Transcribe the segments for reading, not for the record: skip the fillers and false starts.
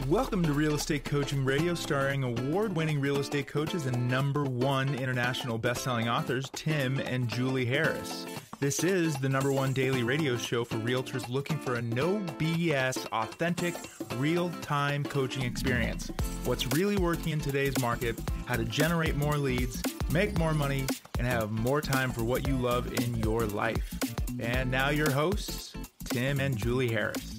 Welcome to Real Estate Coaching Radio, starring award-winning real estate coaches and #1 international best-selling authors, Tim and Julie Harris. This is the #1 daily radio show for realtors looking for a no BS, authentic, real-time coaching experience. What's really working in today's market, how to generate more leads, make more money, and have more time for what you love in your life. And now your hosts, Tim and Julie Harris.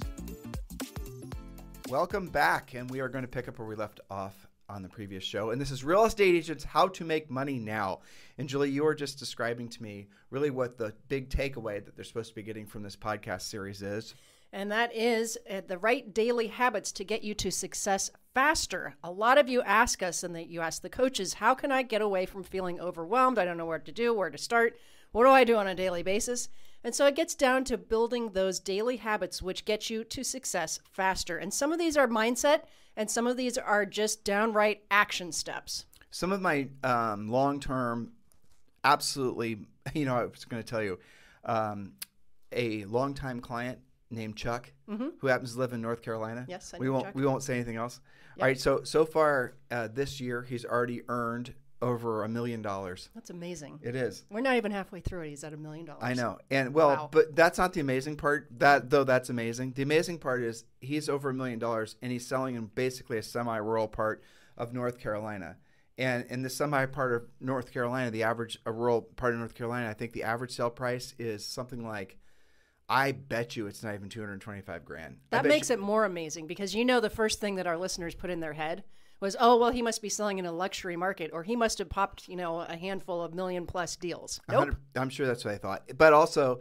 Welcome back, and we are going to pick up where we left off on the previous show. And this is Real Estate Agents, How to Make Money Now. And Julie, you were just describing to me really what the big takeaway that they're supposed to be getting from this podcast series is. And that is the right daily habits to get you to success faster. A lot of you ask us, and that you ask the coaches, how can I get away from feeling overwhelmed? I don't know what to do, where to start. What do I do on a daily basis? And so it gets down to building those daily habits which get you to success faster. And some of these are mindset, and some of these are just downright action steps. Some of my long-term, absolutely, I was going to tell you, a longtime client named Chuck, who happens to live in North Carolina. Yes, I know Chuck. We won't say anything else. Yep. All right, so far this year, he's already earned over $1 million. That's amazing. It is. We're not even halfway through it. He's at $1 million. I know. And Wow. But that's not the amazing part. That's amazing. The amazing part is he's over $1 million and he's selling in basically a semi-rural part of North Carolina. And in the semi part of North Carolina, a rural part of North Carolina, I think the average sale price is something like, I bet you it's not even $225,000. That makes it more amazing because the first thing that our listeners put in their head was, oh, well, he must be selling in a luxury market, or he must have popped, a handful of $1 million+ deals. Nope. I'm sure that's what I thought. But also,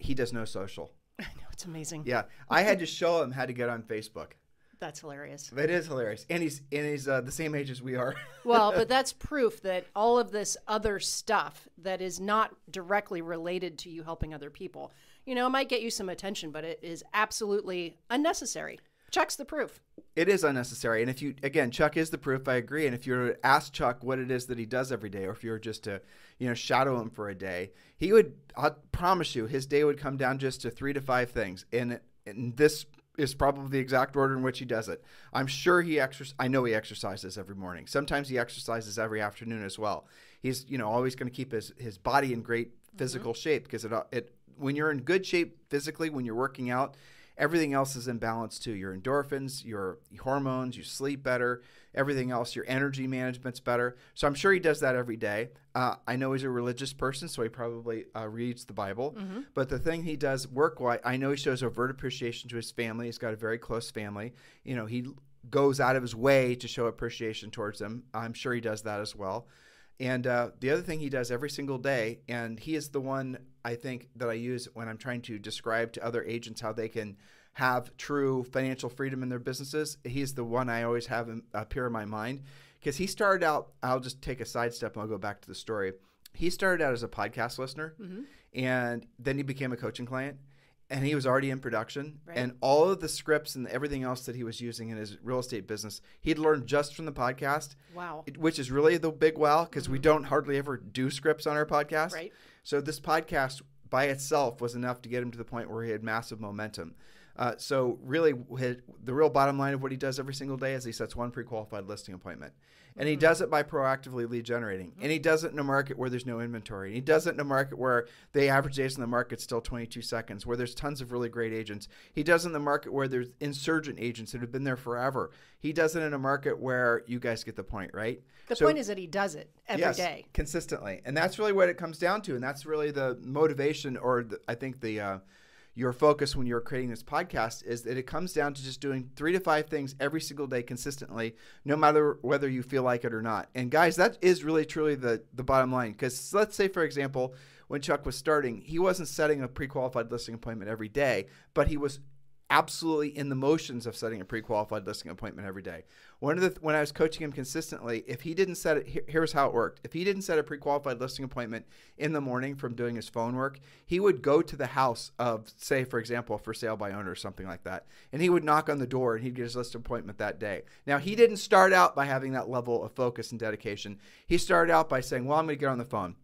he does no social. I know, it's amazing. Yeah. I had to show him how to get on Facebook. That's hilarious. It is hilarious. And he's the same age as we are. Well, but that's proof that all of this other stuff that is not directly related to you helping other people, it might get you some attention, but it is absolutely unnecessary. Chuck's the proof. It is unnecessary. And Chuck is the proof, I agree. And if you were to ask Chuck what it is that he does every day, or if you were just to, shadow him for a day, I promise you, his day would come down just to 3 to 5 things. And this is probably the exact order in which he does it. I'm sure I know he exercises every morning. Sometimes he exercises every afternoon as well. He's, always going to keep his body in great physical shape, because when you're in good shape physically, when you're working out, everything else is in balance too. Your endorphins, your hormones, you sleep better, everything else, your energy management's better. So I'm sure he does that every day. I know he's a religious person, so he probably reads the Bible. But the thing he does work-wise, I know he shows overt appreciation to his family. He's got a very close family. He goes out of his way to show appreciation towards them. I'm sure he does that as well. And the other thing he does every single day, and he is the one I think that I use when I'm trying to describe to other agents how they can have true financial freedom in their businesses, he's the one I always have appear in my mind. Because he started out, I'll just take a sidestep and I'll go back to the story. He started out as a podcast listener, and then he became a coaching client. And he was already in production, right. And all of the scripts and everything else that he was using in his real estate business, he'd learned just from the podcast. Wow. Which is really the big wow, because we don't hardly ever do scripts on our podcast. Right. So this podcast by itself was enough to get him to the point where he had massive momentum. So really, the real bottom line of what he does every single day is he sets one pre-qualified listing appointment. And he does it by proactively lead generating. And he does it in a market where there's no inventory. And he does it in a market where the average days in the market's still 22 seconds, where there's tons of really great agents. He does it in the market where there's insurgent agents that have been there forever. He does it in a market where you guys get the point, right? The point is that he does it every day. Consistently. And that's really what it comes down to. And that's really the motivation, or I think your focus when you're creating this podcast is that it comes down to just doing 3 to 5 things every single day consistently, no matter whether you feel like it or not. And guys, that is really truly the bottom line. Because let's say, for example, when Chuck was starting, he wasn't setting a pre-qualified listing appointment every day, but he was absolutely in the motions of setting a pre-qualified listing appointment every day. When I was coaching him consistently, if he didn't set it, here's how it worked. If he didn't set a pre-qualified listing appointment in the morning from doing his phone work, he would go to the house of, say, for example, for sale by owner or something like that, and he would knock on the door and he'd get his listing appointment that day. Now, he didn't start out by having that level of focus and dedication. He started out by saying, well, I'm going to get on the phone.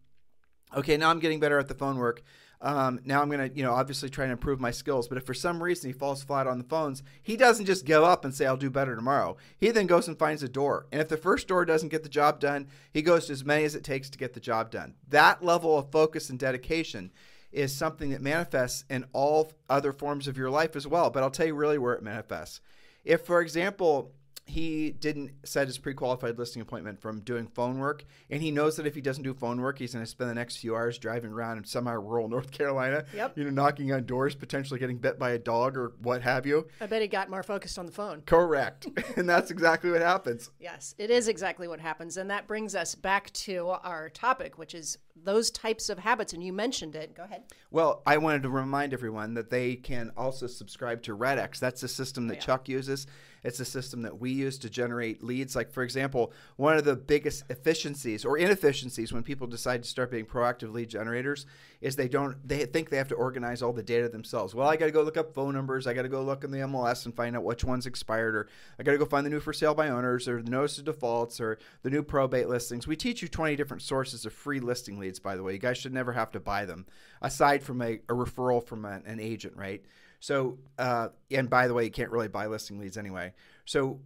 Okay, now I'm getting better at the phone work. Now I'm going to, obviously try to improve my skills. But if for some reason he falls flat on the phones, he doesn't just give up and say, I'll do better tomorrow. He then goes and finds a door. And if the first door doesn't get the job done, he goes to as many as it takes to get the job done. That level of focus and dedication is something that manifests in all other forms of your life as well. But I'll tell you really where it manifests. If, for example, he didn't set his pre-qualified listing appointment from doing phone work, and he knows that if he doesn't do phone work, he's going to spend the next few hours driving around in somehow rural North Carolina, knocking on doors, potentially getting bit by a dog or what have you. I bet he got more focused on the phone. Correct. And that's exactly what happens. Yes, it is exactly what happens. And that brings us back to our topic, which is those types of habits. And you mentioned it. Go ahead. Well, I wanted to remind everyone that they can also subscribe to RedX. That's the system that Chuck uses. It's a system that we use to generate leads. Like, for example, one of the biggest efficiencies or inefficiencies when people decide to start being proactive lead generators is they think they have to organize all the data themselves. Well, I got to go look up phone numbers. I got to go look in the MLS and find out which one's expired, or I got to go find the new for sale by owners, or the notice of defaults, or the new probate listings. We teach you 20 different sources of free listing leads, by the way. You guys should never have to buy them, aside from a referral from an agent, right? So, and by the way, you can't really buy listing leads anyway. So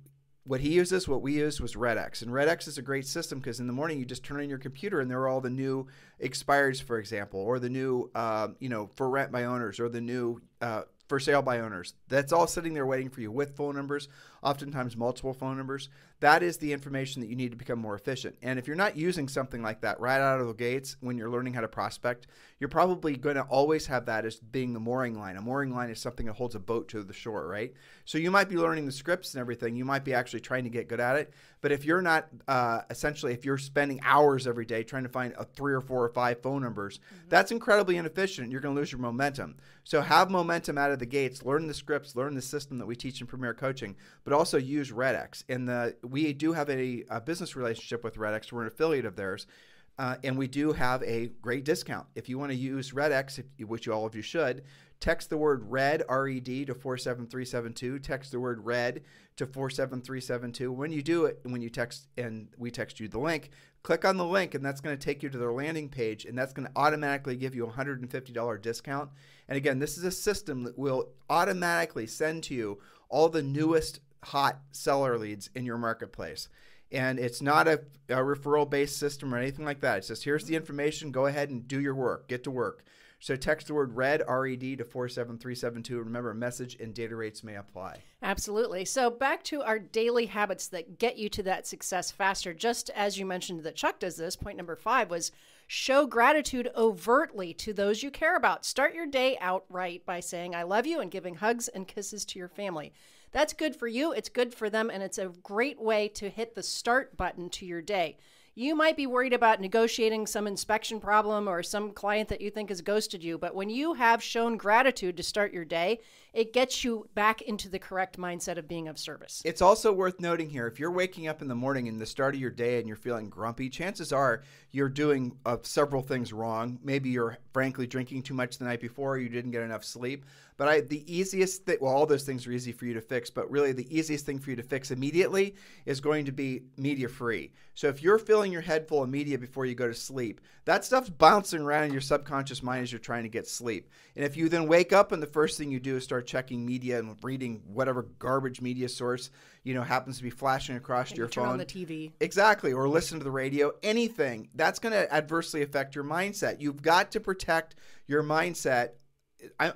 what he uses, what we used was RedX. And RedX is a great system because in the morning you just turn on your computer and there are all the new expireds, for example, or the new, for rent by owners, or the new for sale by owners. That's all sitting there waiting for you with phone numbers, oftentimes multiple phone numbers. That is the information that you need to become more efficient. And if you're not using something like that right out of the gates when you're learning how to prospect, you're probably going to always have that as being the mooring line. A mooring line is something that holds a boat to the shore, right? So you might be learning the scripts and everything. You might be actually trying to get good at it. But if you're not, essentially, if you're spending hours every day trying to find 3 or 4 or 5 phone numbers, that's incredibly inefficient. You're going to lose your momentum. So have momentum out of the gates, learn the scripts, learn the system that we teach in Premier Coaching, but also use RedX. And we do have a business relationship with RedX. We're an affiliate of theirs. And we do have a great discount. If you want to use RedX, which all of you should, text the word RED, R-E-D, to 47372. Text the word RED to 47372. When you do it, when you text and we text you the link, click on the link, and that's going to take you to their landing page, and that's going to automatically give you a $150 discount. And again, this is a system that will automatically send to you all the newest hot seller leads in your marketplace. And it's not a referral-based system or anything like that. It's just, here's the information. Go ahead and do your work. Get to work. So text the word RED, R-E-D, to 47372. Remember, message and data rates may apply. Absolutely. So back to our daily habits that get you to that success faster. Just as you mentioned that Chuck does this, point number 5 was show gratitude overtly to those you care about. Start your day out right by saying, I love you, and giving hugs and kisses to your family. That's good for you, it's good for them, and it's a great way to hit the start button to your day. You might be worried about negotiating some inspection problem or some client that you think has ghosted you, but when you have shown gratitude to start your day, it gets you back into the correct mindset of being of service. It's also worth noting here, if you're waking up in the morning in the start of your day and you're feeling grumpy, chances are you're doing several things wrong. Maybe you're frankly drinking too much the night before, or you didn't get enough sleep. But the easiest thing, well, all those things are easy for you to fix, but really the easiest thing for you to fix immediately is going to be media free. So if you're filling your head full of media before you go to sleep, that stuff's bouncing around in your subconscious mind as you're trying to get sleep. And if you then wake up and the first thing you do is start checking media and reading whatever garbage media source, happens to be flashing across your phone. Turn on the TV. Exactly. Or listen to the radio, anything, that's going to adversely affect your mindset. You've got to protect your mindset.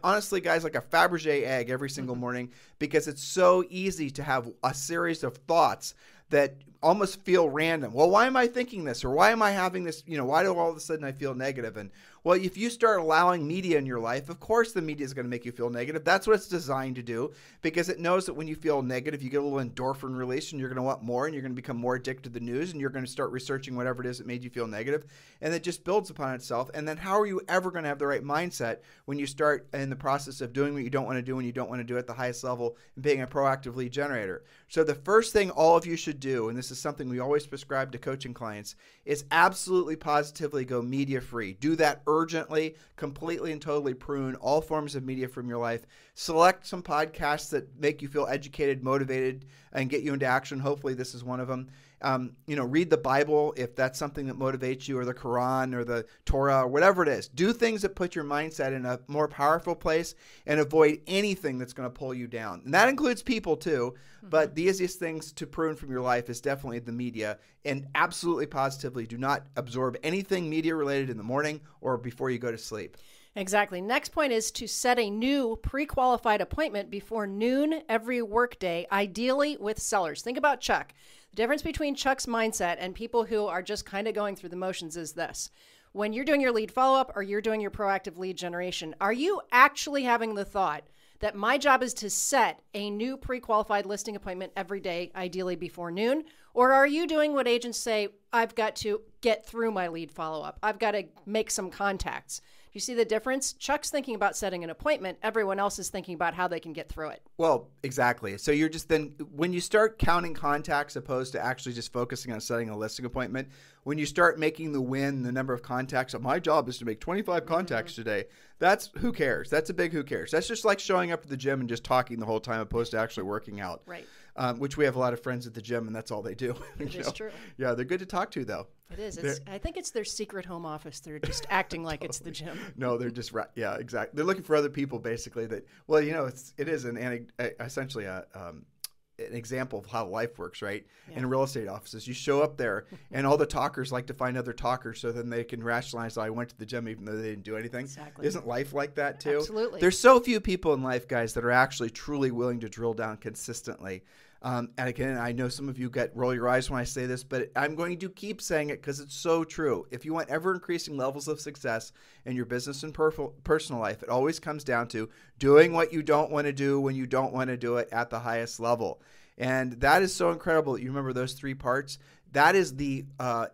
Honestly, guys, like a Fabergé egg every single morning, because it's so easy to have a series of thoughts that almost feel random. Well, why am I thinking this? Or why am I having this? Why do all of a sudden I feel negative? And well, if you start allowing media in your life, of course the media is going to make you feel negative. That's what it's designed to do, because it knows that when you feel negative, you get a little endorphin release and you're going to want more, and you're going to become more addicted to the news, and you're going to start researching whatever it is that made you feel negative, and it just builds upon itself. And then how are you ever going to have the right mindset when you start in the process of doing what you don't want to do when you don't want to do it at the highest level and being a proactive lead generator? So the first thing all of you should do, and this is something we always prescribe to coaching clients, is absolutely positively go media free. Do that urgently, completely and totally prune all forms of media from your life. select some podcasts that make you feel educated, motivated, and get you into action. Hopefully this is one of them. Read the Bible if that's something that motivates you, or the Quran or the Torah or whatever it is. Do things that put your mindset in a more powerful place and avoid anything that's going to pull you down. And that includes people too. But the easiest things to prune from your life is definitely the media. And absolutely positively do not absorb anything media related in the morning or before you go to sleep. Exactly. Next point is to set a new pre-qualified appointment before noon every workday, ideally with sellers. Think about Chuck. The difference between Chuck's mindset and people who are just kind of going through the motions is this. When you're doing your lead follow-up or you're doing your proactive lead generation, are you actually having the thought that my job is to set a new pre-qualified listing appointment every day, ideally before noon? Or are you doing what agents say, I've got to get through my lead follow-up. I've got to make some contacts. You see the difference? Chuck's thinking about setting an appointment. Everyone else is thinking about how they can get through it. Well, exactly. So you're just then, when you start counting contacts opposed to actually just focusing on setting a listing appointment, when you start making the number of contacts, my job is to make 25 contacts today. That's who cares? That's a big who cares. That's just like showing up at the gym and just talking the whole time opposed to actually working out. Right. Which we have a lot of friends at the gym, and that's all they do. It is true. Yeah, they're good to talk to, though. It is. I think it's their secret home office. They're just acting like it's the gym. No, they're just yeah, exactly. They're looking for other people, basically. That it is essentially an example of how life works, right? Yeah. In real estate offices, you show up there, and all the talkers like to find other talkers, so then they can rationalize, I went to the gym even though they didn't do anything. Exactly. Isn't life like that too? Absolutely. There's so few people in life, guys, that are actually truly willing to drill down consistently. And again, I know some of you roll your eyes when I say this, but I'm going to keep saying it because it's so true. If you want ever increasing levels of success in your business and personal life, it always comes down to doing what you don't want to do when you don't want to do it at the highest level. And that is so incredible that you remember those 3 parts. That is the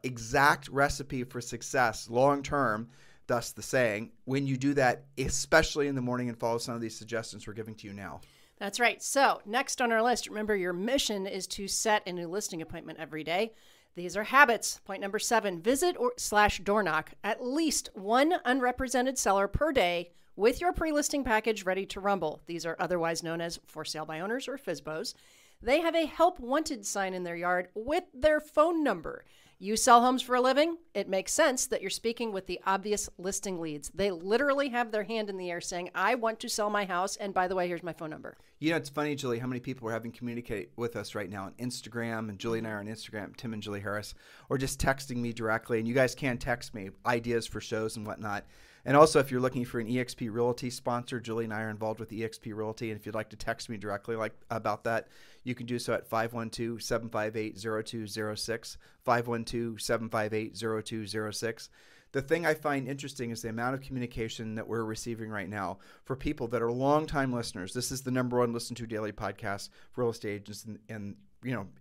exact recipe for success long term. Thus the saying, when you do that, especially in the morning, and follow some of these suggestions we're giving to you now. That's right. So next on our list, remember your mission is to set a new listing appointment every day. These are habits. Point number 7, visit / doorknock at least one unrepresented seller per day with your pre-listing package ready to rumble. These are otherwise known as for sale by owners or FSBOs. They have a help wanted sign in their yard with their phone number. You sell homes for a living? It makes sense that you're speaking with the obvious listing leads. They literally have their hand in the air saying, I want to sell my house, and by the way, here's my phone number. You know, it's funny, Julie, how many people are having communicate with us right now on Instagram, and Julie and I are on Instagram, Tim and Julie Harris, or just texting me directly. And you guys can text me ideas for shows and whatnot. And also, if you're looking for an eXp Realty sponsor, Julie and I are involved with eXp Realty. And if you'd like to text me directly about that, you can do so at 512-758-0206, 512-758-0206. The thing I find interesting is the amount of communication that we're receiving right now for people that are longtime listeners. This is the #1 listened to daily podcast for real estate agents in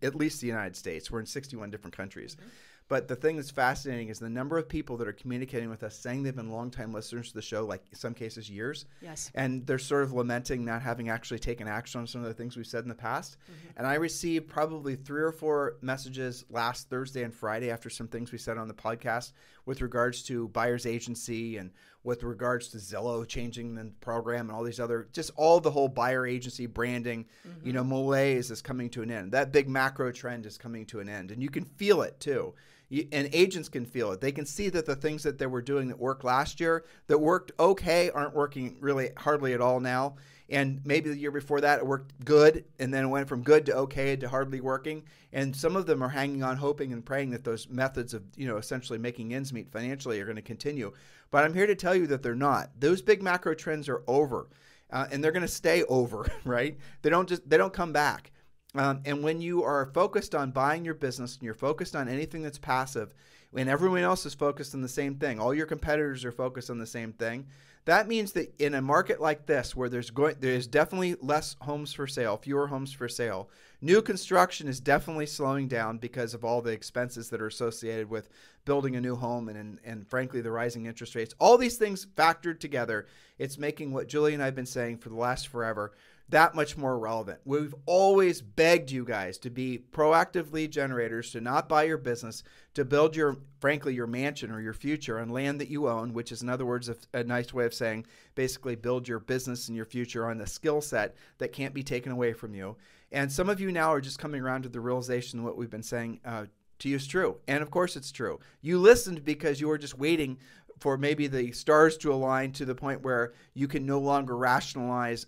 at least the United States. We're in 61 different countries. Mm-hmm. But the thing that's fascinating is the number of people that are communicating with us saying they've been longtime listeners to the show, like in some cases years. Yes. And they're sort of lamenting not having actually taken action on some of the things we've said in the past. Mm-hmm. And I received probably 3 or 4 messages last Thursday and Friday after some things we said on the podcast with regards to buyer's agency and with regards to Zillow changing the program and all these other, just all the whole buyer agency branding, malaise is coming to an end. That big macro trend is coming to an end. And you can feel it too. And agents can feel it. They can see that the things that they were doing that worked last year, that worked okay, aren't working really hardly at all now. And maybe the year before that, it worked good, and then it went from good to okay to hardly working. And some of them are hanging on, hoping and praying that those methods of, essentially making ends meet financially are going to continue. But I'm here to tell you that they're not. Those big macro trends are over, and they're going to stay over, right? They don't come back. And when you are focused on buying your business and you're focused on anything that's passive, and everyone else is focused on the same thing, all your competitors are focused on the same thing, that means that in a market like this where there's definitely less homes for sale, fewer homes for sale, new construction is definitely slowing down because of all the expenses that are associated with building a new home and frankly the rising interest rates. All these things factored together, it's making what Julie and I have been saying for the last forever. that much more relevant. We've always begged you guys to be proactive lead generators, to not buy your business, to build frankly, your mansion or your future on land that you own, which is, in other words, a nice way of saying basically build your business and your future on a skill set that can't be taken away from you. And some of you now are just coming around to the realization that what we've been saying to you is true. And of course it's true. You listened because you were just waiting for maybe the stars to align to the point where you can no longer rationalize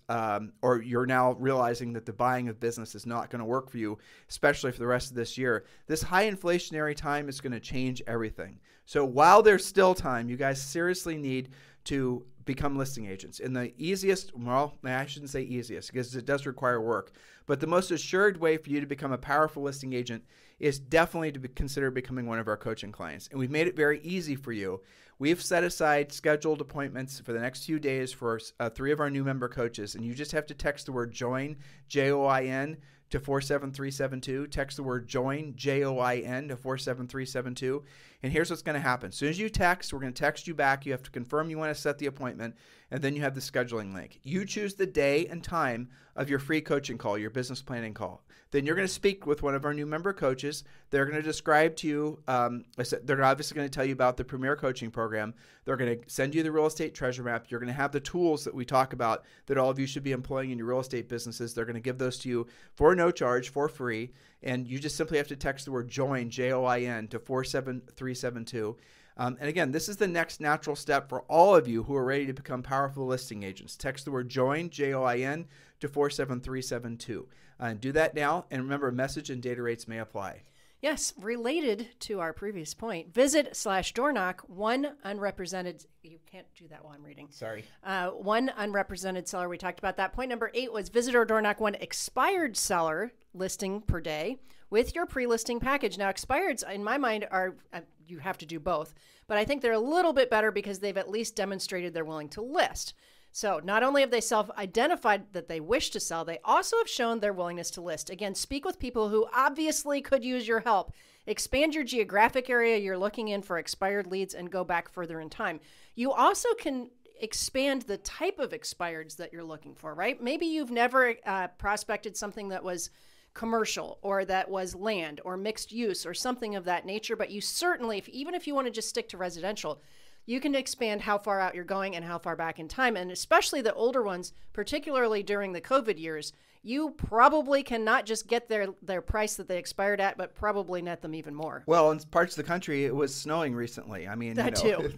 or you're now realizing that the buying of business is not going to work for you, especially for the rest of this year. This high inflationary time is going to change everything. So while there's still time, you guys seriously need to become listing agents. And the easiest, well, I shouldn't say easiest because it does require work, but the most assured way for you to become a powerful listing agent is definitely to consider becoming one of our coaching clients. And we've made it very easy for you. We've set aside scheduled appointments for the next few days for 3 of our new member coaches, and you just have to text the word JOIN, J-O-I-N, to 47372. Text the word JOIN, J-O-I-N, to 47372. And here's what's going to happen. As soon as you text, we're going to text you back. You have to confirm you want to set the appointment, and then you have the scheduling link. You choose the day and time of your free coaching call, your business planning call. Then you're going to speak with one of our new member coaches. They're going to describe to you, they're obviously going to tell you about the Premier Coaching Program. They're going to send you the real estate treasure map. You're going to have the tools that we talk about that all of you should be employing in your real estate businesses. They're going to give those to you for no charge, for free. And you just simply have to text the word JOIN, J-O-I-N, to 47372. And again, this is the next natural step for all of you who are ready to become powerful listing agents. Text the word JOIN, J-O-I-N, to 47372. Do that now. And remember, message and data rates may apply. Yes, related to our previous point, visit /doorknock, one unrepresented, you can't do that while I'm reading. Sorry. One unrepresented seller. We talked about that. Point number 8 was visit or door knock one expired seller listing per day with your pre-listing package. Now, expireds, in my mind, are, you have to do both, but I think they're a little bit better because they've at least demonstrated they're willing to list. So not only have they self-identified that they wish to sell, they also have shown their willingness to list. Again, speak with people who obviously could use your help. Expand your geographic area you're looking in for expired leads and go back further in time. You also can expand the type of expireds that you're looking for, right? Maybe you've never prospected something that was commercial or that was land or mixed use or something of that nature, but you certainly, even if you want to just stick to residential, you can expand how far out you're going and how far back in time. And especially the older ones, particularly during the COVID years, you probably cannot just get their price that they expired at, but probably net them even more. Well, in parts of the country, it was snowing recently. I mean, that too.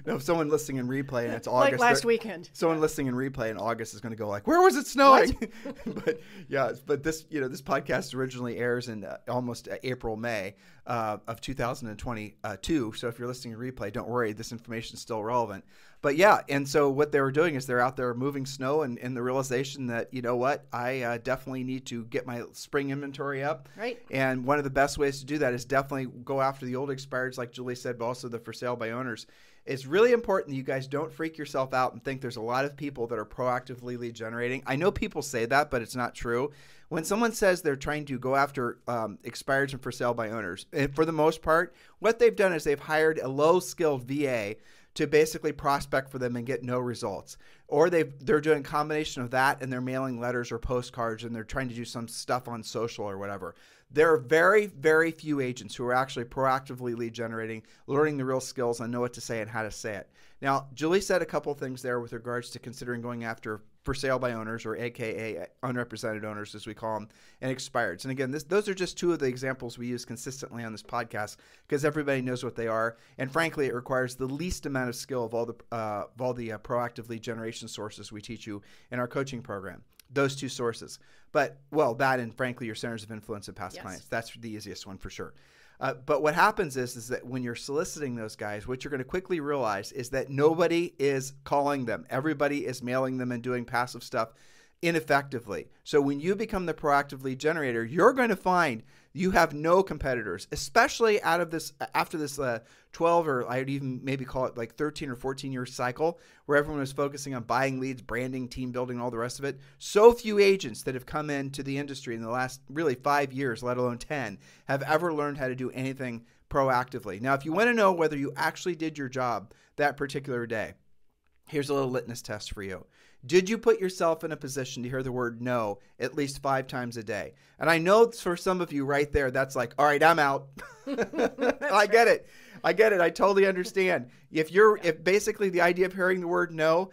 If someone listening in replay and it's August, like last weekend, someone listening in replay in August is going to go like, "Where was it snowing?" but this podcast originally airs in almost April, May of 2022. So if you're listening in replay, don't worry, this information is still relevant. But yeah, and so what they were doing is they're out there moving snow and in the realization that, you know what, I definitely need to get my spring inventory up. Right. And one of the best ways to do that is definitely go after the old expireds, like Julie said, but also the for sale by owners. It's really important that you guys don't freak yourself out and think there's a lot of people that are proactively lead generating. I know people say that, but it's not true. When someone says they're trying to go after expireds and for sale by owners, for the most part, what they've done is they've hired a low-skilled VA to basically prospect for them and get no results. Or they're doing a combination of that and they're mailing letters or postcards and they're trying to do some stuff on social or whatever. There are very, very few agents who are actually proactively lead generating, learning the real skills and know what to say and how to say it. Now, Julie said a couple things there with regards to considering going after for sale by owners, or AKA unrepresented owners, as we call them, and expireds. And again, those are just two of the examples we use consistently on this podcast because everybody knows what they are. And frankly, it requires the least amount of skill of all the proactive lead generation sources we teach you in our coaching program. Those two sources. But, well, that and frankly, your centers of influence and past clients. That's the easiest one for sure. But what happens is that when you're soliciting those guys, what you're going to quickly realize is that nobody is calling them. Everybody is mailing them and doing passive stuff ineffectively. So when you become the proactive lead generator, you're going to find you have no competitors, especially after this 12 or I'd even maybe call it like 13 or 14 year cycle where everyone was focusing on buying leads, branding, team building, all the rest of it. So few agents that have come into the industry in the last really 5 years, let alone 10, have ever learned how to do anything proactively. Now, if you want to know whether you actually did your job that particular day, here's a little litmus test for you. Did you put yourself in a position to hear the word no at least 5 times a day? And I know for some of you right there, that's like, all right, I'm out. I get it. I totally understand. If basically the idea of hearing the word no,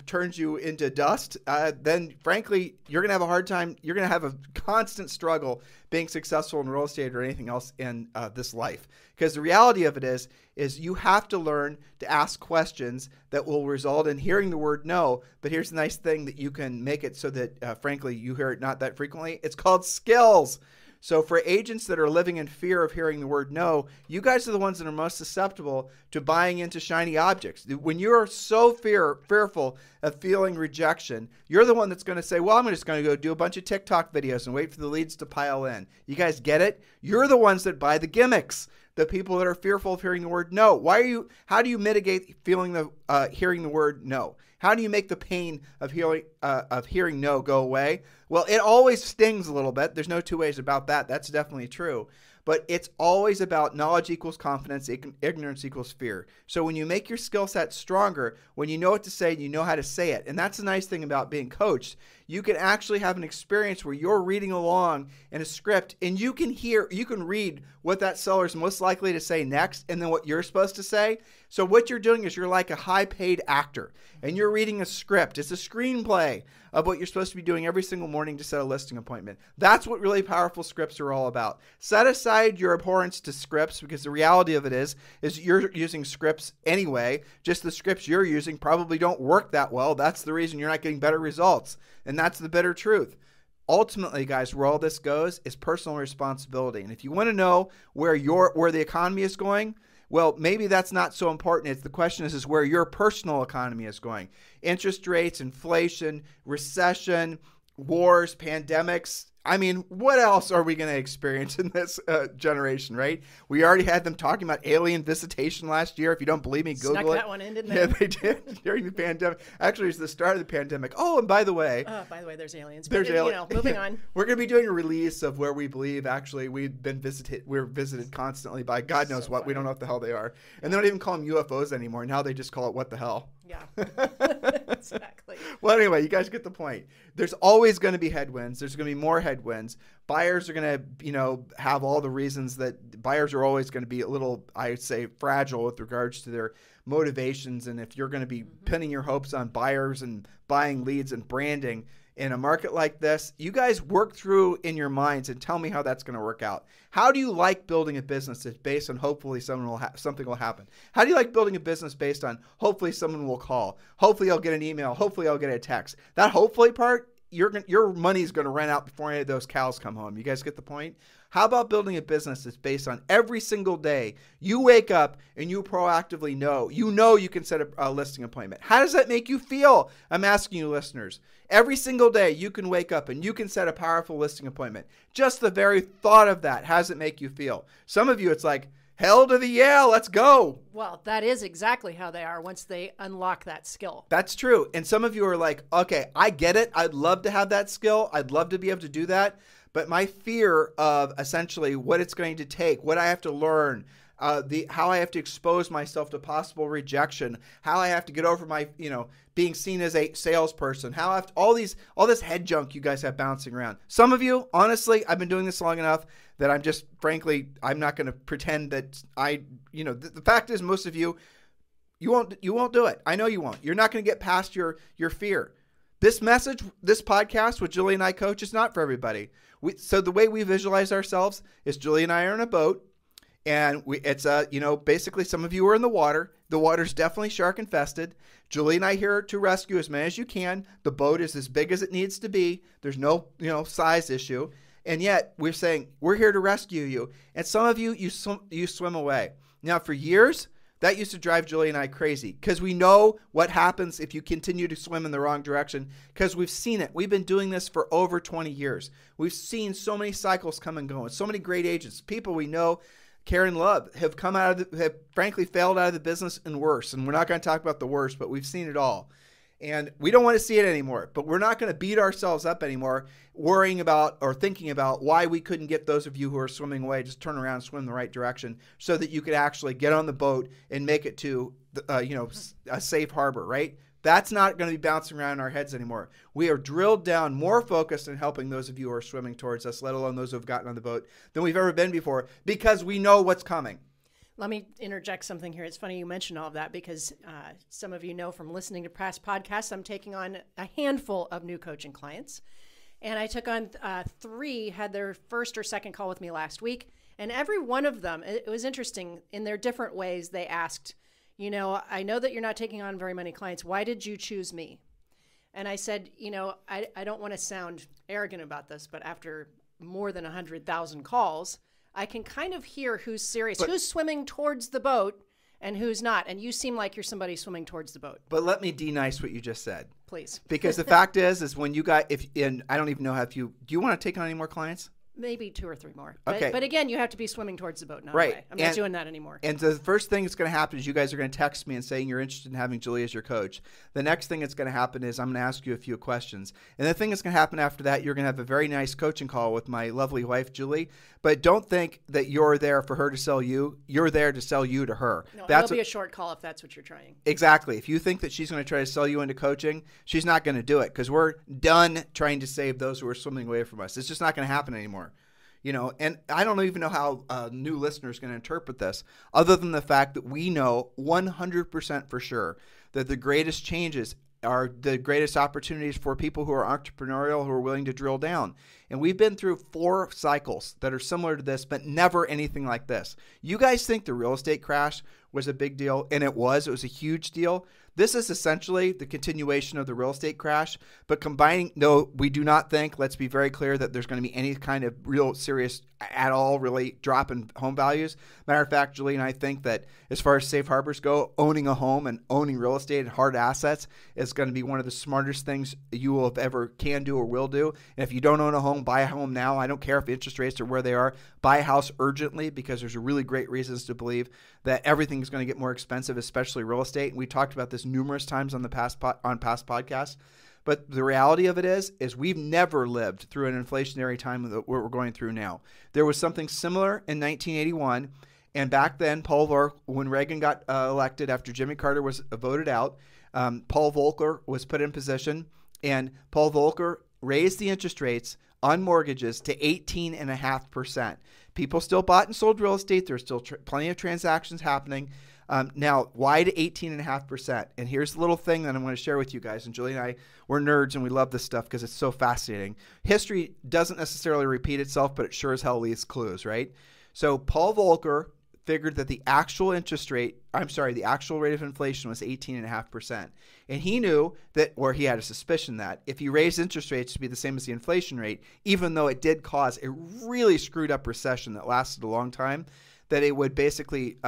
turns you into dust, then frankly, you're going to have a hard time. You're going to have a constant struggle being successful in real estate or anything else in this life. Because the reality of it is you have to learn to ask questions that will result in hearing the word no. But here's the nice thing that you can make it so that, frankly, you hear it not that frequently. It's called skills. So for agents that are living in fear of hearing the word no, you guys are the ones that are most susceptible to buying into shiny objects. When you're so fearful of feeling rejection, you're the one that's going to say, well, I'm just going to go do a bunch of TikTok videos and wait for the leads to pile in. You guys get it? You're the ones that buy the gimmicks, the people that are fearful of hearing the word no. How do you mitigate hearing the word no? How do you make the pain of hearing no go away? Well, it always stings a little bit. There's no two ways about that. That's definitely true. But it's always about knowledge equals confidence, ignorance equals fear. So when you make your skill set stronger, when you know what to say, you know how to say it. And that's the nice thing about being coached. You can actually have an experience where you're reading along in a script and you can read what that seller is most likely to say next and then what you're supposed to say. So what you're doing is you're like a high-paid actor and you're reading a script. It's a screenplay of what you're supposed to be doing every single morning to set a listing appointment. That's what really powerful scripts are all about. Set aside your abhorrence to scripts because the reality of it is you're using scripts anyway. Just the scripts you're using probably don't work that well. That's the reason you're not getting better results. And that's the bitter truth. Ultimately, guys, where all this goes is personal responsibility. And if you want to know where the economy is going, well, maybe that's not so important. The question is where your personal economy is going. Interest rates, inflation, recession, wars, pandemics. I mean, what else are we going to experience in this generation, right? We already had them talking about alien visitation last year. If you don't believe me, Google it. Snuck that one in, didn't they? Yeah, they did during the pandemic. Actually, it's the start of the pandemic. Oh, and by the way, there's aliens. There's aliens. Moving on. We're going to be doing a release of where we believe actually we're visited constantly by God knows what. Funny. We don't know what the hell they are. And they don't even call them UFOs anymore. Now they just call it what the hell. Yeah, exactly. Well, anyway, you guys get the point. There's always going to be headwinds. There's going to be more headwinds. Buyers are going to, have all the reasons that buyers are always going to be a little, I would say, fragile with regards to their motivations. And if you're going to be pinning your hopes on buyers and buying leads and branding in a market like this, you guys work through in your minds and tell me how that's going to work out. How do you like building a business that's based on hopefully something will happen? How do you like building a business based on hopefully someone will call? Hopefully I'll get an email. Hopefully I'll get a text. That hopefully part, your money's going to run out before any of those cows come home. You guys get the point? How about building a business that's based on every single day you wake up and you proactively know you can set a listing appointment? How does that make you feel? I'm asking you listeners. Every single day you can wake up and you can set a powerful listing appointment. Just the very thought of that, how does it make you feel? Some of you, it's like, hell to the yeah, let's go. Well, that is exactly how they are once they unlock that skill. That's true. And some of you are like, okay, I get it. I'd love to have that skill. I'd love to be able to do that. But my fear of essentially what it's going to take, what I have to learn, how I have to expose myself to possible rejection, how I have to get over my, being seen as a salesperson, how I have to, all this head junk you guys have bouncing around. Some of you, honestly, I've been doing this long enough that I'm just, frankly, I'm not going to pretend that the fact is most of you won't do it. I know you won't. You're not going to get past your fear. This message, this podcast with Julie and I coach is not for everybody. So the way we visualize ourselves is Julie and I are in a boat, and it's basically some of you are in the water. The water's definitely shark infested. Julie and I here to rescue as many as you can. The boat is as big as it needs to be. There's no size issue, and yet we're saying we're here to rescue you. And some of you swim away. Now for years, that used to drive Julie and I crazy because we know what happens if you continue to swim in the wrong direction because we've seen it. We've been doing this for over 20 years. We've seen so many cycles come and go and so many great agents, people we know, care and love, have frankly failed out of the business and worse. And we're not going to talk about the worst, but we've seen it all. And we don't want to see it anymore, but we're not going to beat ourselves up anymore worrying about or thinking about why we couldn't get those of you who are swimming away, just turn around and swim the right direction so that you could actually get on the boat and make it to a safe harbor, right? That's not going to be bouncing around in our heads anymore. We are drilled down, more focused on helping those of you who are swimming towards us, let alone those who have gotten on the boat, than we've ever been before, because we know what's coming. Let me interject something here. It's funny you mentioned all of that because some of you know from listening to past podcasts, I'm taking on a handful of new coaching clients. And I took on 3, had their first or second call with me last week. And every one of them, it was interesting, in their different ways, they asked, you know, I know that you're not taking on very many clients. Why did you choose me? And I said, you know, I don't want to sound arrogant about this, but after more than 100,000 calls, I can kind of hear who's serious, who's swimming towards the boat and who's not. And you seem like you're somebody swimming towards the boat. But let me de-nice what you just said. Please. Because the fact is when you got, I don't even know do you want to take on any more clients? Maybe 2 or 3 more. Okay. But again, you have to be swimming towards the boat, not right. away. I'm not doing that anymore. And the first thing that's going to happen is you guys are going to text me and saying you're interested in having Julie as your coach. The next thing that's going to happen is I'm going to ask you a few questions. And the thing that's going to happen after that, you're going to have a very nice coaching call with my lovely wife, Julie. But don't think that you're there for her to sell you. You're there to sell you to her. No, it'll be a short call if that's what you're trying. Exactly. If you think that she's going to try to sell you into coaching, she's not going to do it because we're done trying to save those who are swimming away from us. It's just not going to happen anymore. You know, and I don't even know how a new listener is going to interpret this other than the fact that we know 100% for sure that the greatest changes are the greatest opportunities for people who are entrepreneurial, who are willing to drill down. And we've been through 4 cycles that are similar to this, but never anything like this. You guys think the real estate crash was a big deal, and it was a huge deal. This is essentially the continuation of the real estate crash, but combining, no, we do not think, let's be very clear, that there's going to be any kind of real serious at all really drop in home values. Matter of fact, Julie and I think that as far as safe harbors go, owning a home and owning real estate and hard assets is going to be one of the smartest things you will ever can do or will do. And if you don't own a home, buy a home now. I don't care if interest rates are where they are. Buy a house urgently because there's really great reasons to believe that everything is going to get more expensive, especially real estate. And we talked about this numerous times on past podcasts. But the reality of it is we've never lived through an inflationary time that we're going through now. There was something similar in 1981. And back then, when Reagan got elected after Jimmy Carter was voted out, Paul Volcker was put in position. And Paul Volcker raised the interest rates on mortgages to 18.5%. People still bought and sold real estate. There's still plenty of transactions happening. Now, why to 18.5%? And here's the little thing that I'm going to share with you guys. And Julie and I, we're nerds and we love this stuff because it's so fascinating. History doesn't necessarily repeat itself, but it sure as hell leaves clues, right? So Paul Volcker figured that the actual rate of inflation was 18.5%. And he knew that, or he had a suspicion that, if you raised interest rates to be the same as the inflation rate, even though it did cause a really screwed up recession that lasted a long time, that it would basically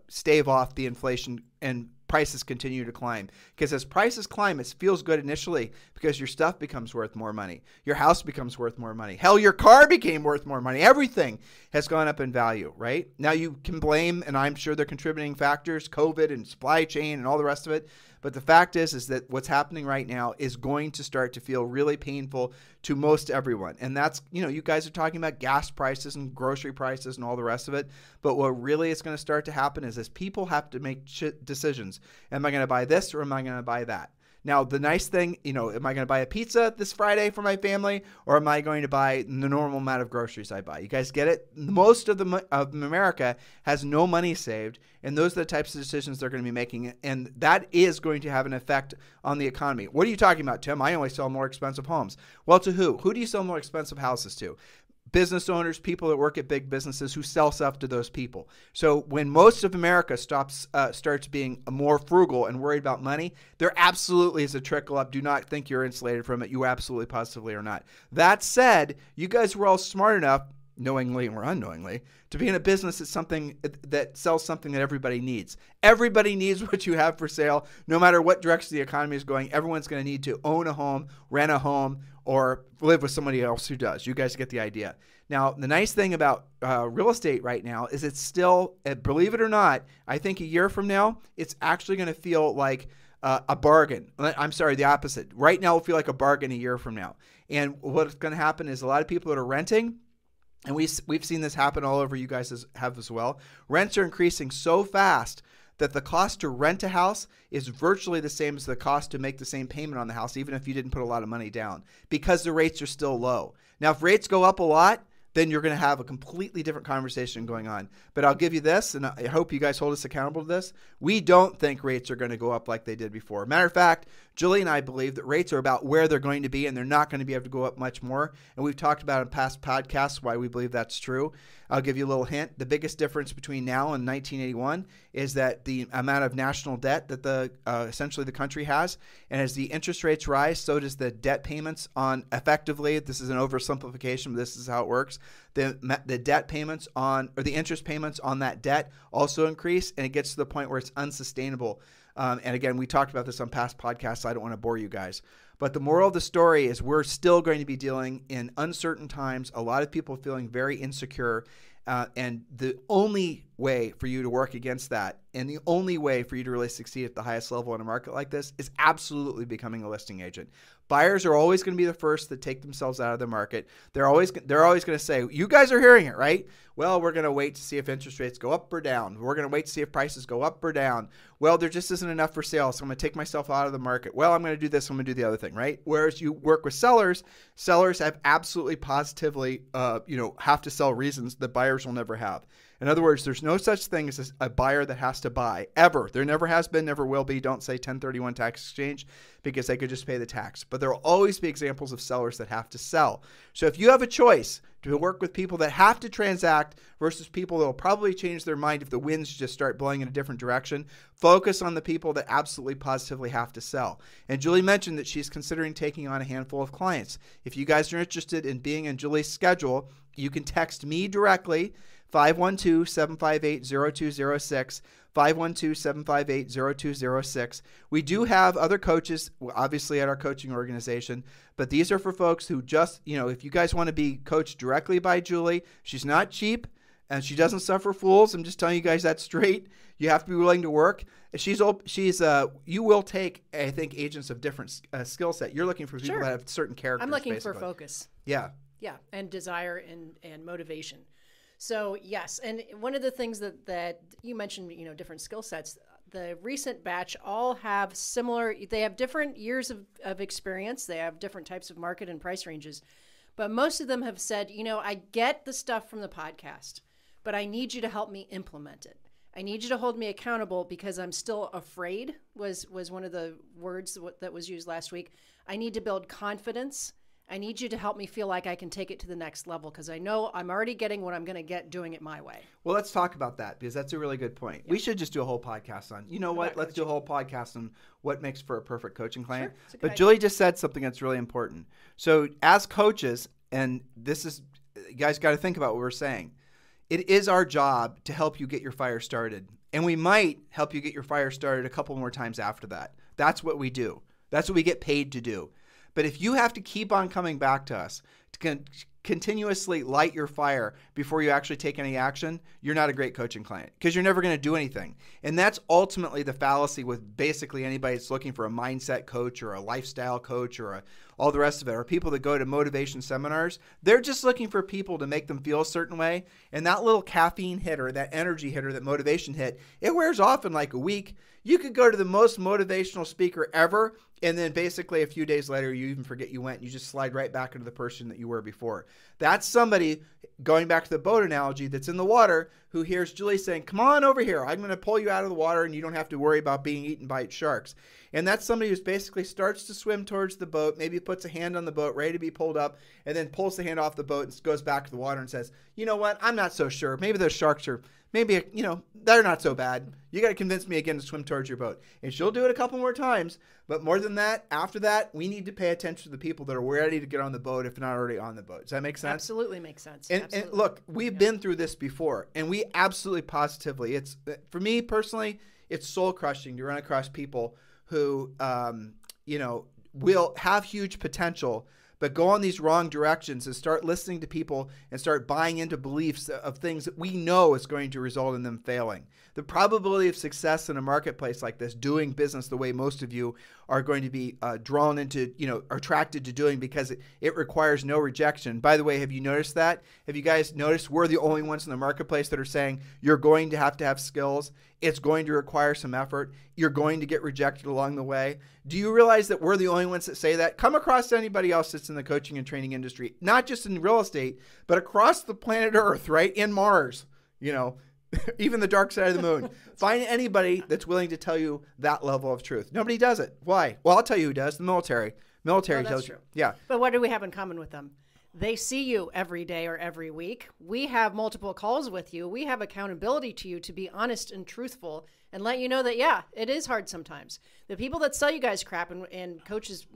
stave off the inflation and prices continue to climb. Because as prices climb, it feels good initially because your stuff becomes worth more money. Your house becomes worth more money. Hell, your car became worth more money. Everything has gone up in value, right? Now you can blame, and I'm sure they're contributing factors, COVID and supply chain and all the rest of it. But the fact is that what's happening right now is going to start to feel really painful to most everyone. And that's, you guys are talking about gas prices and grocery prices and all the rest of it. But what really is going to start to happen is as people have to make decisions. Am I going to buy this or am I going to buy that? Now, the nice thing, am I going to buy a pizza this Friday for my family, or am I going to buy the normal amount of groceries I buy? You guys get it? Most of America has no money saved, and those are the types of decisions they're going to be making, and that is going to have an effect on the economy. What are you talking about, Tim? I only sell more expensive homes. Well, to who? Who do you sell more expensive houses to? Business owners, people that work at big businesses who sell stuff to those people. So when most of America starts being more frugal and worried about money, there absolutely is a trickle up. Do not think you're insulated from it. You absolutely positively are not. That said, you guys were all smart enough, knowingly or unknowingly, to be in a business that sells something that everybody needs. Everybody needs what you have for sale. No matter what direction the economy is going, everyone's going to need to own a home, rent a home, or live with somebody else who does. You guys get the idea. Now, the nice thing about real estate right now is it's still, believe it or not, I think a year from now, it's actually going to feel like a bargain. I'm sorry, the opposite. Right now, it'll feel like a bargain a year from now. And what's going to happen is a lot of people that are renting, and we've seen this happen all over, you guys have as well, rents are increasing so fast that the cost to rent a house is virtually the same as the cost to make the same payment on the house, even if you didn't put a lot of money down, because the rates are still low. Now, if rates go up a lot, then you're going to have a completely different conversation going on. But I'll give you this, and I hope you guys hold us accountable to this. We don't think rates are going to go up like they did before. Matter of fact, Julie and I believe that rates are about where they're going to be, and they're not going to be able to go up much more. And we've talked about in past podcasts why we believe that's true. I'll give you a little hint. The biggest difference between now and 1981 is that the amount of national debt that essentially the country has, and as the interest rates rise, so does the debt payments on, effectively, this is an oversimplification, but this is how it works. The debt payments on, or the interest payments on that debt also increase, and it gets to the point where it's unsustainable. And again, we talked about this on past podcasts, so I don't want to bore you guys. But the moral of the story is we're still going to be dealing in uncertain times, a lot of people feeling very insecure. And the only way for you to work against that, and the only way for you to really succeed at the highest level in a market like this, is absolutely becoming a listing agent. Buyers are always going to be the first that take themselves out of the market. They're always going to say, you guys are hearing it, right? Well, we're going to wait to see if interest rates go up or down. We're going to wait to see if prices go up or down. Well, there just isn't enough for sale, so I'm going to take myself out of the market. Well, I'm going to do this, I'm going to do the other thing, right? Whereas you work with sellers have absolutely positively, have to sell reasons that buyers will never have. In other words, there's no such thing as a buyer that has to buy, ever. There never has been, never will be. Don't say 1031 tax exchange, because they could just pay the tax. But there will always be examples of sellers that have to sell. So if you have a choice to work with people that have to transact versus people that will probably change their mind if the winds just start blowing in a different direction, focus on the people that absolutely positively have to sell. And Julie mentioned that she's considering taking on a handful of clients. If you guys are interested in being in Julie's schedule, you can text me directly, 512-758-0206, 512-758-0206. We do have other coaches, obviously, at our coaching organization, but these are for folks who just, if you guys want to be coached directly by Julie, she's not cheap and she doesn't suffer fools. I'm just telling you guys that straight. You have to be willing to work. You will take, I think, agents of different skill set. You're looking for people that have certain characters. I'm looking for focus. Yeah. Yeah, and desire and motivation. So yes, and one of the things that you mentioned, different skill sets, the recent batch all have they have different years of experience. They have different types of market and price ranges, but most of them have said, I get the stuff from the podcast, but I need you to help me implement it. I need you to hold me accountable because I'm still afraid was one of the words that was used last week. I need to build confidence. I need you to help me feel like I can take it to the next level because I know I'm already getting what I'm going to get doing it my way. Well, let's talk about that because that's a really good point. Yeah. We should just do a whole podcast on, let's do a whole podcast on what makes for a perfect coaching client. Sure, but Julie just said something that's really important. So as coaches, and this is, you guys got to think about what we're saying. It is our job to help you get your fire started. And we might help you get your fire started a couple more times after that. That's what we do. That's what we get paid to do. But if you have to keep on coming back to us to continuously light your fire before you actually take any action, you're not a great coaching client because you're never going to do anything. And that's ultimately the fallacy with basically anybody that's looking for a mindset coach or a lifestyle coach or all the rest of it, or people that go to motivation seminars. They're just looking for people to make them feel a certain way. And that little caffeine hit or that energy hit or that motivation hit, it wears off in like a week. You could go to the most motivational speaker ever, and then basically a few days later, you even forget you went. You just slide right back into the person that you were before. That's somebody, going back to the boat analogy, that's in the water who hears Julie saying, come on over here. I'm going to pull you out of the water, and you don't have to worry about being eaten by sharks. And that's somebody who basically starts to swim towards the boat, maybe puts a hand on the boat, ready to be pulled up, and then pulls the hand off the boat and goes back to the water and says, you know what? I'm not so sure. Maybe those sharks are, they're not so bad. You got to convince me again to swim towards your boat. And she'll do it a couple more times. But more than that, after that, we need to pay attention to the people that are ready to get on the boat if not already on the boat. Does that make sense? Absolutely makes sense. And look, we've been through this before. And we absolutely positively, for me personally, it's soul crushing to run across people who, will have huge potential, but go on these wrong directions and start listening to people and start buying into beliefs of things that we know is going to result in them failing. The probability of success in a marketplace like this, doing business the way most of you are going to be drawn into, attracted to doing, because it requires no rejection. By the way, have you noticed that? Have you guys noticed we're the only ones in the marketplace that are saying you're going to have skills. It's going to require some effort. You're going to get rejected along the way. Do you realize that we're the only ones that say that? Come across anybody else that's in the coaching and training industry, not just in real estate, but across the planet Earth, right? In Mars, even the dark side of the moon. Find anybody that's willing to tell you that level of truth. Nobody does it. Why? Well, I'll tell you who does. The military. Military tells you. Yeah. But what do we have in common with them? They see you every day or every week. We have multiple calls with you. We have accountability to you to be honest and truthful and let you know that, yeah, it is hard sometimes. The people that sell you guys crap and coaches,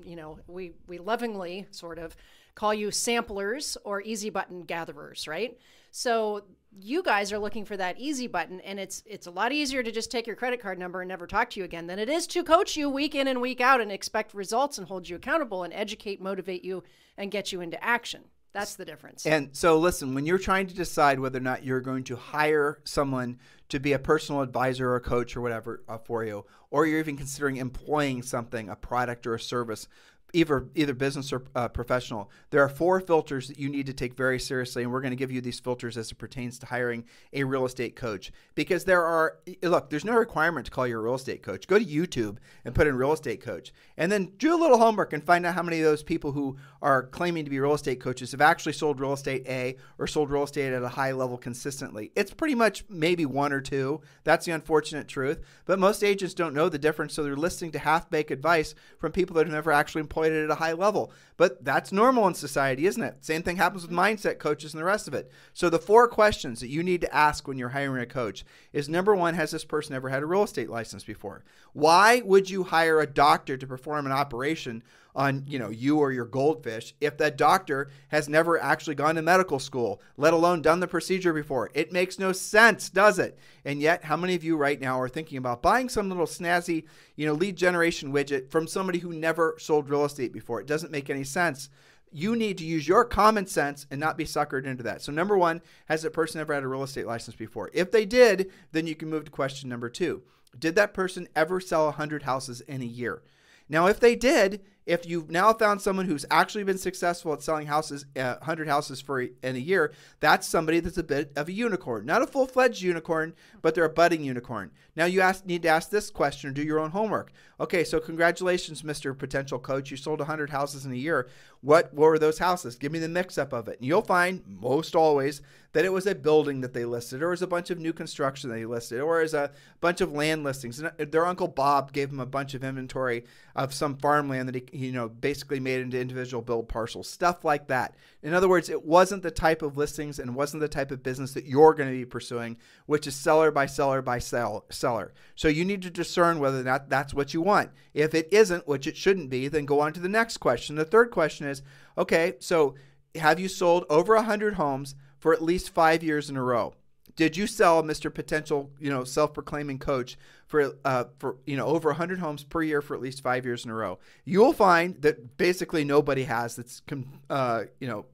we lovingly sort of call you samplers or easy button gatherers, right? So you guys are looking for that easy button, and it's a lot easier to just take your credit card number and never talk to you again than it is to coach you week in and week out and expect results and hold you accountable and educate, motivate you, and get you into action. That's the difference. And so listen, when you're trying to decide whether or not you're going to hire someone to be a personal advisor or a coach or whatever for you, or you're even considering employing something, a product or a service, either business or professional, there are 4 filters that you need to take very seriously, and we're going to give you these filters as it pertains to hiring a real estate coach. Because there's no requirement to call you a real estate coach. Go to YouTube and put in real estate coach, and then do a little homework and find out how many of those people who are claiming to be real estate coaches have actually sold real estate or sold real estate at a high level consistently. It's pretty much maybe 1 or 2. That's the unfortunate truth. But most agents don't know the difference, so they're listening to half-baked advice from people that have never actually employed it at a high level. But that's normal in society, isn't it? Same thing happens with mindset coaches and the rest of it. So the 4 questions that you need to ask when you're hiring a coach is, number 1, has this person ever had a real estate license before? Why would you hire a doctor to perform an operation on you or your goldfish if that doctor has never actually gone to medical school, let alone done the procedure before? It makes no sense, does it? And yet, how many of you right now are thinking about buying some little snazzy lead generation widget from somebody who never sold real estate before? It doesn't make any sense. You need to use your common sense and not be suckered into that. So number 1, has that person ever had a real estate license before? If they did, then you can move to question number 2. Did that person ever sell 100 houses in a year? Now, if they did, if you've now found someone who's actually been successful at selling 100 houses in a year, that's somebody that's a bit of a unicorn. Not a full-fledged unicorn, but they're a budding unicorn. Now, you need to ask this question or do your own homework. Okay, so congratulations, Mr. Potential Coach. You sold 100 houses in a year. What were those houses? Give me the mix-up of it. And you'll find, most always, that it was a building that they listed, or it was a bunch of new construction they listed, or it was a bunch of land listings. And their Uncle Bob gave them a bunch of inventory of some farmland that he basically made into individual build parcels, stuff like that. In other words, it wasn't the type of listings and wasn't the type of business that you're going to be pursuing, which is seller by seller by seller. So you need to discern whether or not that's what you want. If it isn't, which it shouldn't be, then go on to the next question. The third question is, okay, so have you sold over 100 homes for at least 5 years in a row? Did you sell, Mr. Potential, self-proclaiming coach, for over 100 homes per year for at least 5 years in a row? You'll find that basically nobody has that's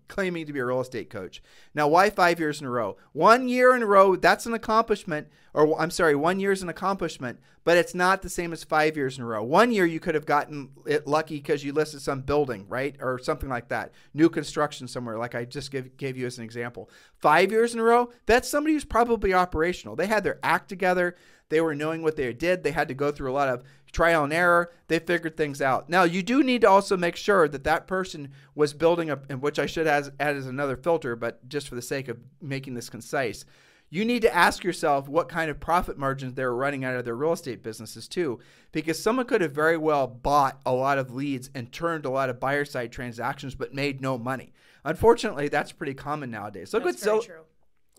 claiming to be a real estate coach. Now, why 5 years in a row? 1 year in a row, that's an accomplishment. 1 year is an accomplishment, but it's not the same as 5 years in a row. 1 year you could have gotten it lucky because you listed some building, right? Or something like that. New construction somewhere, like I just gave you as an example. 5 years in a row, that's somebody who's probably operational. They had their act together. They were knowing what they did. They had to go through a lot of trial and error. They figured things out. Now, you do need to also make sure that that person was building which I should add as another filter, but just for the sake of making this concise, you need to ask yourself what kind of profit margins they're running out of their real estate businesses too, because someone could have very well bought a lot of leads and turned a lot of buyer side transactions, but made no money. Unfortunately, that's pretty common nowadays. That's very true.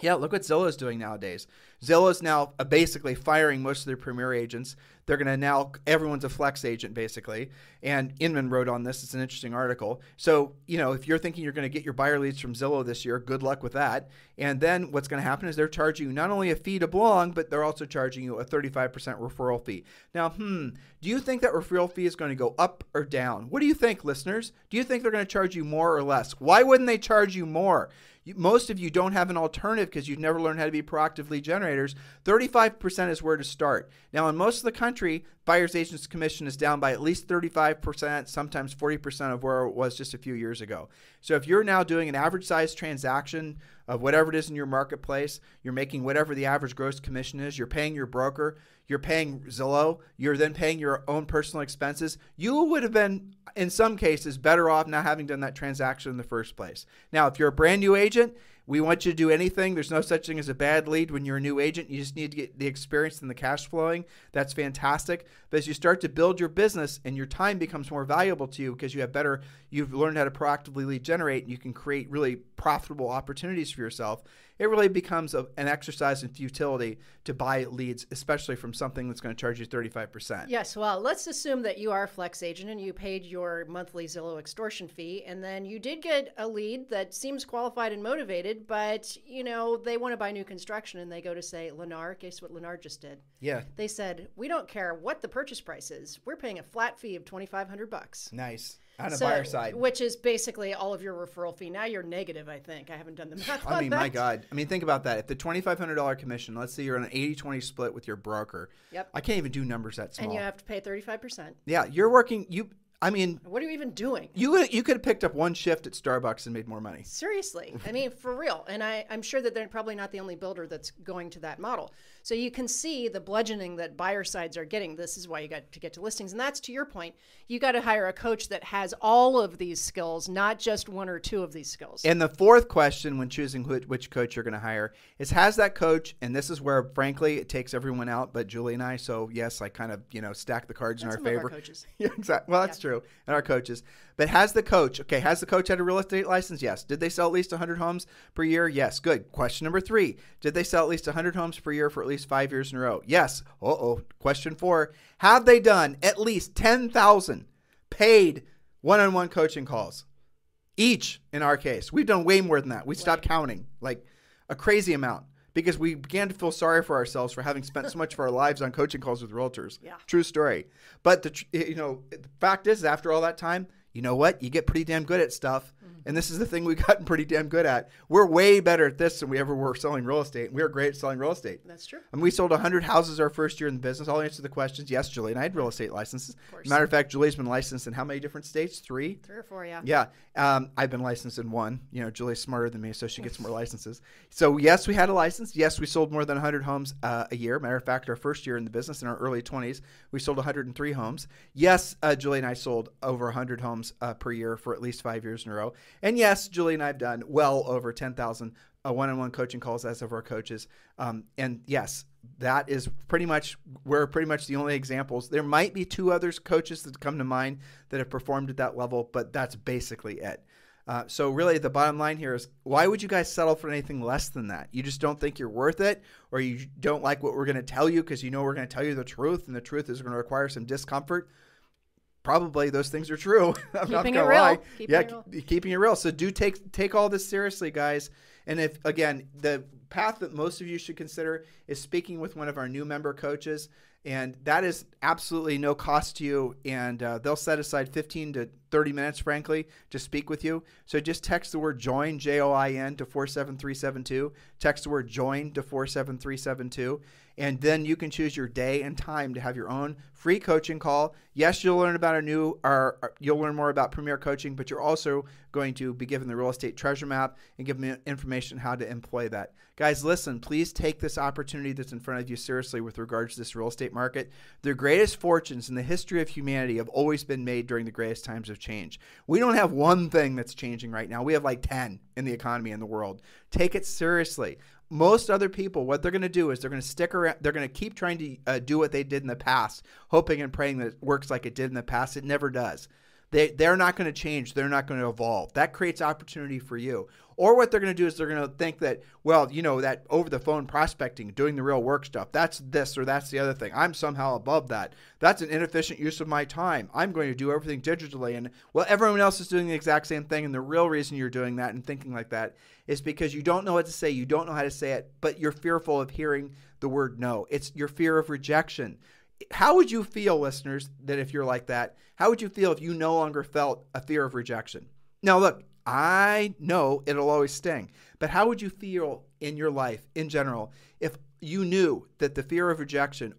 Yeah, look what Zillow's doing nowadays. Zillow's now basically firing most of their premier agents. They're going to now, everyone's a flex agent basically. And Inman wrote on this. It's an interesting article. So, if you're thinking you're going to get your buyer leads from Zillow this year, good luck with that. And then what's going to happen is they're charging you not only a fee to belong, but they're also charging you a 35% referral fee. Now, do you think that referral fee is going to go up or down? What do you think, listeners? Do you think they're going to charge you more or less? Why wouldn't they charge you more? Most of you don't have an alternative because you've never learned how to be proactive lead generators. 35% is where to start. Now, in most of the country, buyer's agent's commission is down by at least 35%, sometimes 40% of where it was just a few years ago. So if you're now doing an average size transaction of whatever it is in your marketplace, you're making whatever the average gross commission is, you're paying your broker, you're paying Zillow, you're then paying your own personal expenses, you would have been, in some cases, better off not having done that transaction in the first place. Now, if you're a brand new agent, we want you to do anything. There's no such thing as a bad lead when you're a new agent. You just need to get the experience and the cash flowing. That's fantastic. But as you start to build your business and your time becomes more valuable to you because you've learned how to proactively lead generate, and you can create really profitable opportunities for yourself, it really becomes an exercise in futility to buy leads, especially from something that's going to charge you 35%. Yes, well, let's assume that you are a flex agent and you paid your monthly Zillow extortion fee, and then you did get a lead that seems qualified and motivated, but, they want to buy new construction, and they go to, say, Lennar. Guess what Lennar just did? Yeah. They said, we don't care what the purchase price is. We're paying a flat fee of $2,500. Nice. On a buyer side. Which is basically all of your referral fee. Now you're negative, I think. I haven't done the math on that. My God. Think about that. If the $2,500 commission, let's say you're on an 80-20 split with your broker. Yep. I can't even do numbers that small. And you have to pay 35%. Yeah, you're working, what are you even doing? You could have picked up one shift at Starbucks and made more money. Seriously. For real. And I'm sure that they're probably not the only builder that's going to that model. So you can see the bludgeoning that buyer sides are getting. This is why you got to get to listings. And that's to your point. You got to hire a coach that has all of these skills, not just one or two of these skills. And the fourth question when choosing which coach you're going to hire is, has that coach, and this is where, frankly, it takes everyone out but Julie and I. So, yes, I kind of, stack the cards in our favor. Of our coaches. Yeah, exactly. Well, that's true. And our coaches. But has the coach had a real estate license? Yes. Did they sell at least 100 homes per year? Yes. Good. Question number 3. Did they sell at least 100 homes per year for at least 5 years in a row? Yes. Question 4. Have they done at least 10,000 paid one-on-one coaching calls? Each, in our case. We've done way more than that. We stopped counting, like a crazy amount, because we began to feel sorry for ourselves for having spent so much of our lives on coaching calls with realtors. Yeah. True story. But the fact is, after all that time, you know what? You get pretty damn good at stuff. And this is the thing we've gotten pretty damn good at. We're way better at this than we ever were selling real estate. We were great at selling real estate. That's true. And we sold 100 houses our first year in the business. I'll answer the questions. Yes, Julie, and I had real estate licenses. Matter of fact, Julie's been licensed in how many different states? 3? 3 or 4, yeah. Yeah. I've been licensed in 1. Julie's smarter than me, so she gets more licenses. So, yes, we had a license. Yes, we sold more than 100 homes a year. Matter of fact, our first year in the business, in our early 20s, we sold 103 homes. Yes, Julie and I sold over 100 homes per year for at least 5 years in a row. And yes, Julie and I have done well over 10,000 one-on-one coaching calls as of our coaches. And yes, that is we're pretty much the only examples. There might be 2 other coaches that come to mind that have performed at that level, but that's basically it. So really the bottom line here is, why would you guys settle for anything less than that? You just don't think you're worth it, or you don't like what we're going to tell you because we're going to tell you the truth, and the truth is going to require some discomfort. Probably those things are true. I'm not gonna lie. Keeping it real. So do take all this seriously, guys. And if, again, the path that most of you should consider is speaking with one of our new member coaches, and that is absolutely no cost to you. And they'll set aside 15 to 30 minutes, frankly, to speak with you. So just text the word JOIN, JOIN, to 47372. Text the word JOIN to 47372. And then you can choose your day and time to have your own free coaching call. Yes, you'll learn about you'll learn more about Premier Coaching, but you're also going to be given the real estate treasure map and given information how to employ that. Guys, listen, please take this opportunity that's in front of you seriously with regards to this real estate market. The greatest fortunes in the history of humanity have always been made during the greatest times of change. We don't have one thing that's changing right now. We have like 10 in the economy in the world. Take it seriously. Most other people, what they're going to do is they're going to stick around. They're going to keep trying to do what they did in the past, hoping and praying that it works like it did in the past. It never does. They're not going to change. They're not going to evolve. That creates opportunity for you. Or what they're going to do is they're going to think that, well, that over the phone prospecting, doing the real work stuff, that's this or that's the other thing. I'm somehow above that. That's an inefficient use of my time. I'm going to do everything digitally. And well, everyone else is doing the exact same thing. And the real reason you're doing that and thinking like that is because you don't know what to say. You don't know how to say it, but you're fearful of hearing the word no. It's your fear of rejection. How would you feel, listeners, that if you're like that, how would you feel if you no longer felt a fear of rejection? Now, look, I know it'll always sting, but how would you feel in your life in general if you knew that the fear of rejection,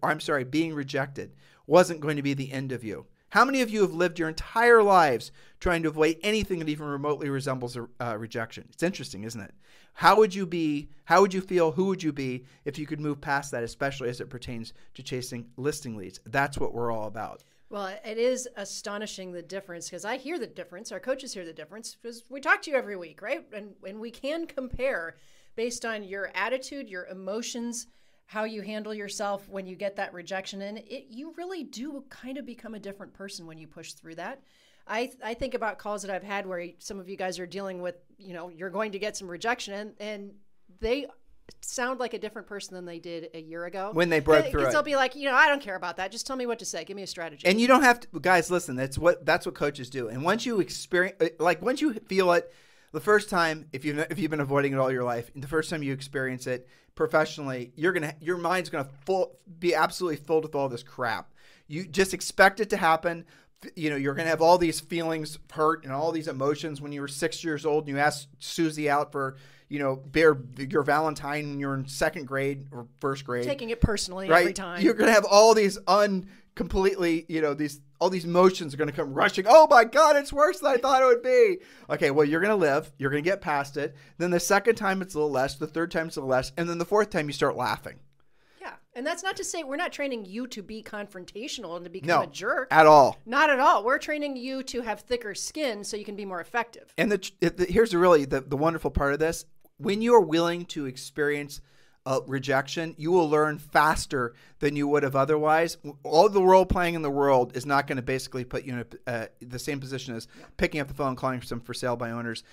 being rejected, wasn't going to be the end of you? How many of you have lived your entire lives trying to avoid anything that even remotely resembles a rejection? It's interesting, isn't it? How would you be? How would you feel? Who would you be if you could move past that, especially as it pertains to chasing listing leads? That's what we're all about. Well, it is astonishing the difference, because I hear the difference. Our coaches hear the difference because we talk to you every week, right? And we can compare based on your attitude, your emotions, how you handle yourself when you get that rejection in. You really do kind of become a different person when you push through that. I think about calls that I've had where some of you guys are dealing with, you're going to get some rejection, and they sound like a different person than they did a year ago. When they broke through it. Because they'll be like, I don't care about that. Just tell me what to say. Give me a strategy. And you don't have to, guys, listen, that's what coaches do. And once you once you feel it, the first time, if you've been avoiding it all your life, the first time you experience it professionally, your mind's going to be absolutely filled with all this crap. You just expect it to happen. You're going to have all these feelings, hurt, and all these emotions when you were 6 years old and you asked Susie out for, your Valentine when you're in second grade or first grade. Taking it personally right? Every time. You're going to have all these all these emotions are going to come rushing. Oh my God, it's worse than I thought it would be. Okay, well, you're going to live. You're going to get past it. Then the second time it's a little less. The third time it's a little less. And then the fourth time you start laughing. Yeah. And that's not to say we're not training you to be confrontational and to become a jerk. At all. Not at all. We're training you to have thicker skin so you can be more effective. And here's the wonderful part of this. When you're willing to experience rejection, you will learn faster than you would have otherwise. All the role playing in the world is not going to basically put you in the same position as picking up the phone and calling for some for sale by owners,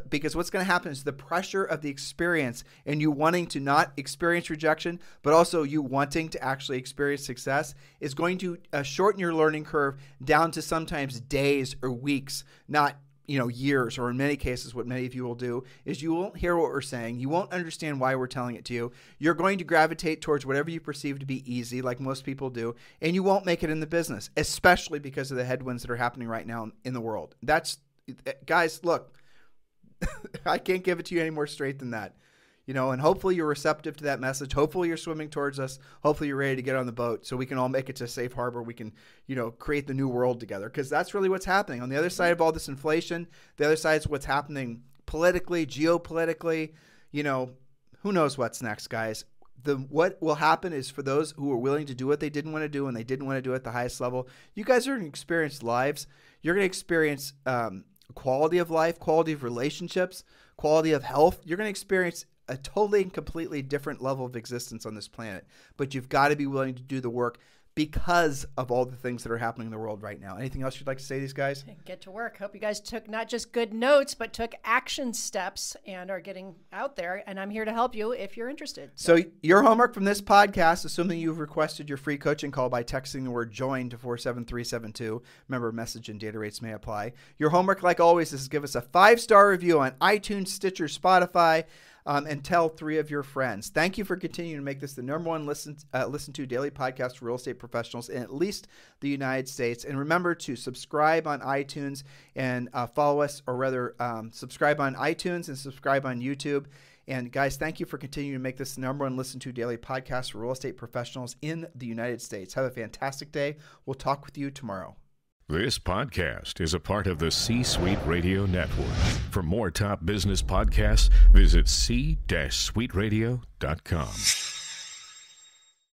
because what's going to happen is the pressure of the experience and you wanting to not experience rejection, but also you wanting to actually experience success is going to shorten your learning curve down to sometimes days or weeks, not years, or in many cases, what many of you will do is you won't hear what we're saying. You won't understand why we're telling it to you. You're going to gravitate towards whatever you perceive to be easy, like most people do, and you won't make it in the business, especially because of the headwinds that are happening right now in the world. Guys, look, I can't give it to you any more straight than that. And hopefully you're receptive to that message. Hopefully you're swimming towards us. Hopefully you're ready to get on the boat so we can all make it to safe harbor. We can, create the new world together, because that's really what's happening. On the other side of all this inflation, the other side is what's happening politically, geopolitically. Who knows what's next, guys. What will happen is for those who are willing to do what they didn't want to do and they didn't want to do it at the highest level, you guys are going to experience lives. You're going to experience quality of life, quality of relationships, quality of health. You're going to experience a totally and completely different level of existence on this planet. But you've got to be willing to do the work because of all the things that are happening in the world right now. Anything else you'd like to say to these guys? Get to work. Hope you guys took not just good notes, but took action steps and are getting out there. And I'm here to help you if you're interested. So your homework from this podcast, assuming you've requested your free coaching call by texting the word JOIN to 47372. Remember, message and data rates may apply. Your homework, like always, is give us a 5-star review on iTunes, Stitcher, Spotify, and tell 3 of your friends. Thank you for continuing to make this the number one listen to daily podcast for real estate professionals in at least the United States. And remember to subscribe on iTunes and follow us, or rather subscribe on iTunes and subscribe on YouTube. And guys, thank you for continuing to make this the number one listen to daily podcast for real estate professionals in the United States. Have a fantastic day. We'll talk with you tomorrow. This podcast is a part of the C-Suite Radio Network. For more top business podcasts, visit c-suiteradio.com.